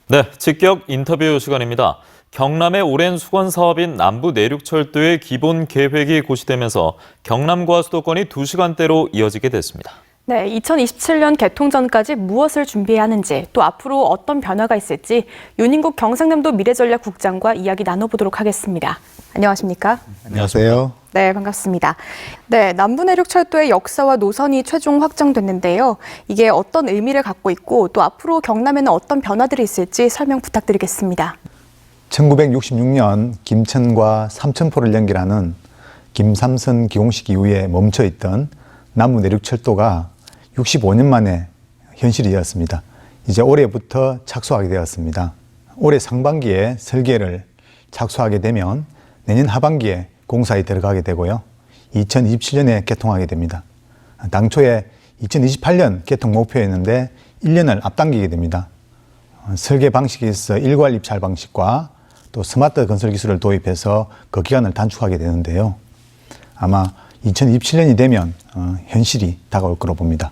네, 직격 인터뷰 시간입니다. 경남의 오랜 수건 사업인 남부내륙철도의 기본 계획이 고시되면서 경남과 수도권이 2시간대로 이어지게 됐습니다. 네, 2027년 개통 전까지 무엇을 준비해야 하는지, 또 앞으로 어떤 변화가 있을지 윤인국 경상남도 미래전략국장과 이야기 나눠보도록 하겠습니다. 안녕하십니까? 안녕하세요. 네, 반갑습니다. 네, 남부내륙철도의 역사와 노선이 최종 확정됐는데요. 이게 어떤 의미를 갖고 있고 또 앞으로 경남에는 어떤 변화들이 있을지 설명 부탁드리겠습니다. 1966년 김천과 삼천포를 연결하는 김삼선 기공식 이후에 멈춰있던 남부내륙철도가 65년 만에 현실이 되었습니다. 이제 올해부터 착수하게 되었습니다. 올해 상반기에 설계를 착수하게 되면 내년 하반기에 공사에 들어가게 되고요. 2027년에 개통하게 됩니다. 당초에 2028년 개통 목표였는데 1년을 앞당기게 됩니다. 설계 방식에 있어 일괄 입찰 방식과 또 스마트 건설 기술을 도입해서 그 기간을 단축하게 되는데요. 아마 2027년이 되면 현실이 다가올 거로 봅니다.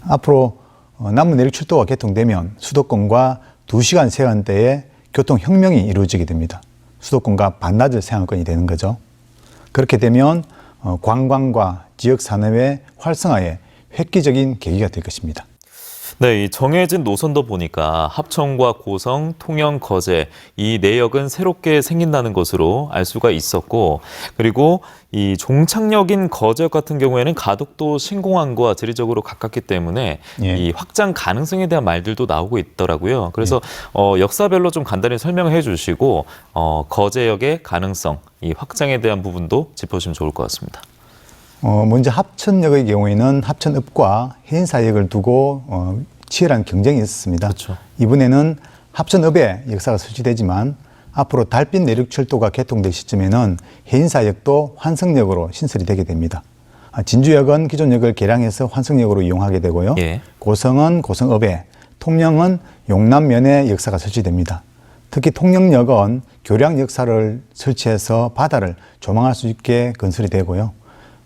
앞으로 남부내륙철도가 개통되면 수도권과 2시간 시간대에 교통혁명이 이루어지게 됩니다. 수도권과 반나절 생활권이 되는 거죠. 그렇게 되면 관광과 지역산업의 활성화에 획기적인 계기가 될 것입니다. 네, 이 정해진 노선도 보니까 합천과 고성, 통영, 거제 이 내역은 새롭게 생긴다는 것으로 알 수가 있었고, 그리고 이 종착역인 거제역 같은 경우에는 가덕도 신공항과 지리적으로 가깝기 때문에 이 확장 가능성에 대한 말들도 나오고 있더라고요. 그래서 역사별로 좀 간단히 설명해 주시고 거제역의 가능성, 이 확장에 대한 부분도 짚어주시면 좋을 것 같습니다. 먼저 합천역의 경우에는 합천읍과 해인사역을 두고 치열한 경쟁이 있었습니다. 그렇죠. 이번에는 합천읍에 역사가 설치되지만 앞으로 달빛 내륙철도가 개통될 시점에는 해인사역도 환승역으로 신설이 되게 됩니다. 진주역은 기존 역을 개량해서 환승역으로 이용하게 되고요. 고성은 고성읍에, 통영은 용남면에 역사가 설치됩니다. 특히 통영역은 교량 역사를 설치해서 바다를 조망할 수 있게 건설이 되고요.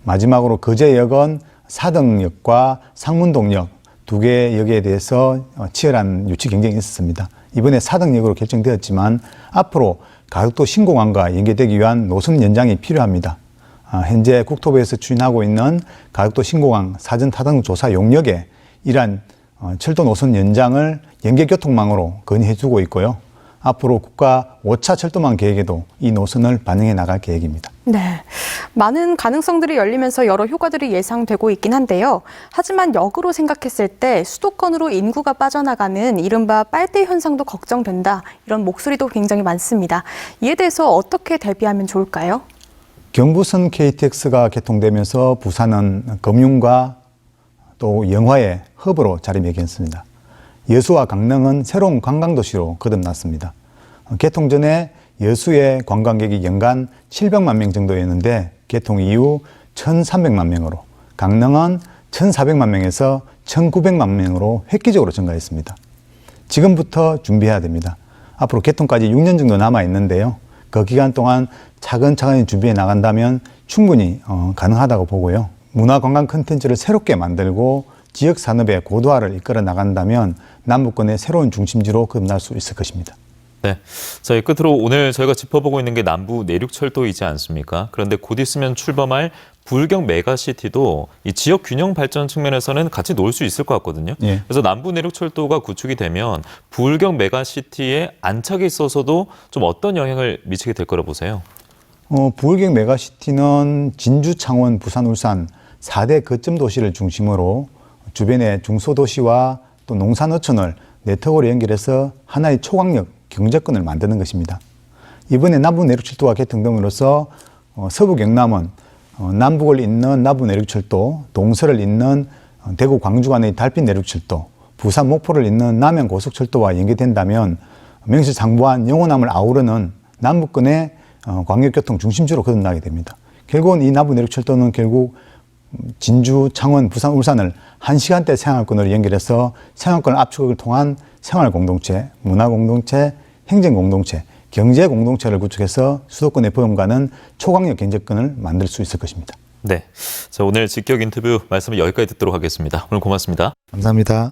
마지막으로 거제역은 사등역과 상문동역 두 개의 역에 대해서 치열한 유치 경쟁이 있었습니다. 이번에 사등역으로 결정되었지만 앞으로 가덕도 신공항과 연계되기 위한 노선 연장이 필요합니다. 현재 국토부에서 추진하고 있는 가덕도 신공항 사전 타당 조사 용역에 이러한 철도 노선 연장을 연계교통망으로 건의해주고 있고요. 앞으로 국가 5차 철도망 계획에도 이 노선을 반영해 나갈 계획입니다. 네, 많은 가능성들이 열리면서 여러 효과들이 예상되고 있긴 한데요. 하지만 역으로 생각했을 때 수도권으로 인구가 빠져나가는 이른바 빨대 현상도 걱정된다. 이런 목소리도 굉장히 많습니다. 이에 대해서 어떻게 대비하면 좋을까요? 경부선 KTX가 개통되면서 부산은 금융과 또 영화의 허브로 자리매겼습니다. 여수와 강릉은 새로운 관광도시로 거듭났습니다. 개통 전에 여수의 관광객이 연간 700만 명 정도였는데 개통 이후 1,300만 명으로, 강릉은 1,400만 명에서 1,900만 명으로 획기적으로 증가했습니다. 지금부터 준비해야 됩니다. 앞으로 개통까지 6년 정도 남아 있는데요. 그 기간 동안 차근차근히 준비해 나간다면 충분히 가능하다고 보고요. 문화관광 콘텐츠를 새롭게 만들고 지역 산업의 고도화를 이끌어 나간다면 남부권의 새로운 중심지로 거듭날 수 있을 것입니다. 네, 저희 끝으로 오늘 저희가 짚어보고 있는 게 남부 내륙철도이지 않습니까? 그런데 곧 있으면 출범할 부울경 메가시티도 이 지역 균형 발전 측면에서는 같이 놓을 수 있을 것 같거든요. 그래서 남부 내륙철도가 구축이 되면 부울경 메가시티의 안착에 있어서도 좀 어떤 영향을 미치게 될 거라 보세요? 부울경 메가시티는 진주, 창원, 부산, 울산 4대 거점 도시를 중심으로 주변의 중소도시와 또 농산어촌을 네트워크로 연결해서 하나의 초강력 경제권을 만드는 것입니다. 이번에 남부내륙철도가 개통됨으로써 서부 경남은 남북을 잇는 남부내륙철도, 동서를 잇는 대구 광주 간의 달빛 내륙철도, 부산 목포를 잇는 남양 고속철도와 연계된다면 명실상부한 영호남을 아우르는 남북권의 광역교통 중심지로 거듭나게 됩니다. 결국은 이 남부내륙철도는 결국 진주, 창원, 부산, 울산을 1시간대 생활권으로 연결해서 생활권 압축을 통한 생활공동체, 문화공동체, 행정공동체, 경제공동체를 구축해서 수도권의 보험과는 초강력 경제권을 만들 수 있을 것입니다. 네, 자, 오늘 직격 인터뷰 말씀을 여기까지 듣도록 하겠습니다. 오늘 고맙습니다. 감사합니다.